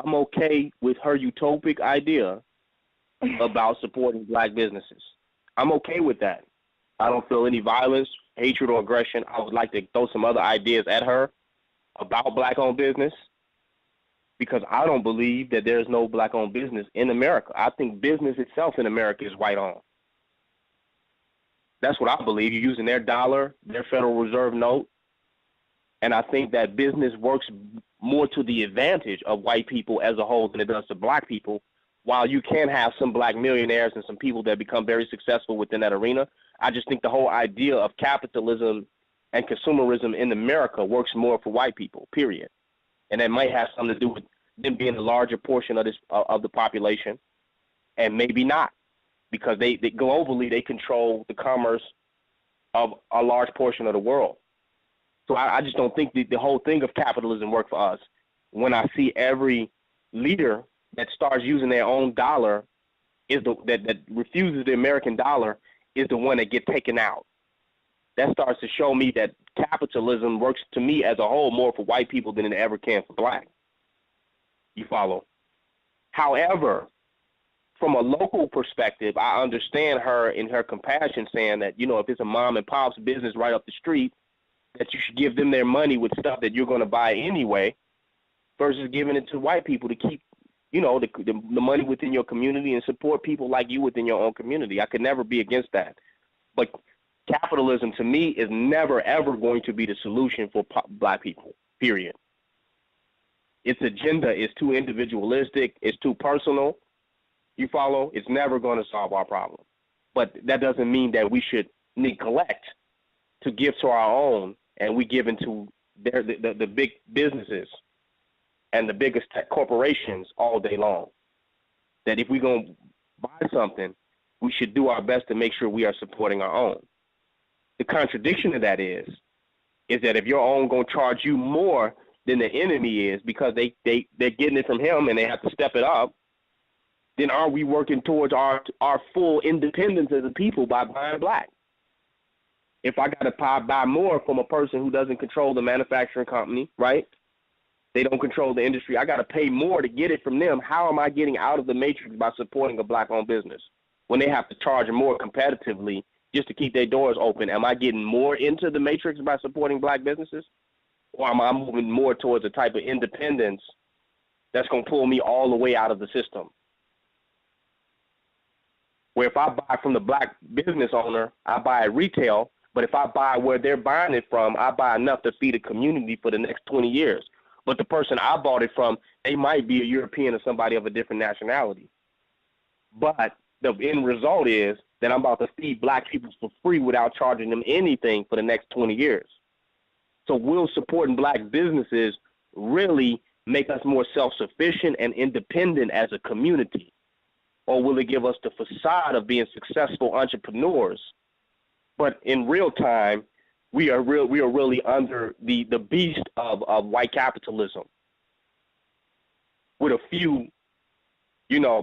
I'm okay with her utopic idea about supporting black businesses. I'm okay with that. I don't feel any violence, hatred, or aggression. I would like to throw some other ideas at her about black-owned business because I don't believe that there's no black-owned business in America. I think business itself in America is white-owned. That's what I believe. You're using their dollar, their Federal Reserve note, and I think that business works more to the advantage of white people as a whole than it does to black people. While you can have some black millionaires and some people that become very successful within that arena, I just think the whole idea of capitalism and consumerism in America works more for white people, period. And that might have something to do with them being a larger portion of the population, and maybe not, because they globally they control the commerce of a large portion of the world. So I just don't think the whole thing of capitalism works for us. When I see every leader that starts using their own dollar that refuses the American dollar is the one that gets taken out. That starts to show me that capitalism works to me as a whole more for white people than it ever can for black. You follow? However, from a local perspective, I understand her in her compassion saying that, if it's a mom and pop's business right up the street, that you should give them their money with stuff that you're going to buy anyway versus giving it to white people to keep, the money within your community and support people like you within your own community. I could never be against that. But capitalism, to me, is never, ever going to be the solution for black people, period. Its agenda is too individualistic. It's too personal. You follow? It's never going to solve our problem. But that doesn't mean that we should neglect to give to our own, and we give into the big businesses and the biggest tech corporations all day long. That if we're going to buy something, we should do our best to make sure we are supporting our own. The contradiction of that is that if your own going to charge you more than the enemy is because they're getting it from him and they have to step it up, then are we working towards our full independence as a people by buying black? If I got to buy more from a person who doesn't control the manufacturing company, right? They don't control the industry. I got to pay more to get it from them. How am I getting out of the matrix by supporting a black-owned business when they have to charge more competitively just to keep their doors open? Am I getting more into the matrix by supporting black businesses? Or am I moving more towards a type of independence that's going to pull me all the way out of the system? Where if I buy from the black business owner, I buy at retail, but if I buy where they're buying it from, I buy enough to feed a community for the next 20 years. But the person I bought it from, they might be a European or somebody of a different nationality. But the end result is that I'm about to feed black people for free without charging them anything for the next 20 years. So will supporting black businesses really make us more self-sufficient and independent as a community? Or will it give us the facade of being successful entrepreneurs? But in real time, we are really under the beast of white capitalism, with a few,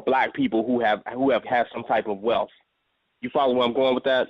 black people who have had some type of wealth. You follow where I'm going with that?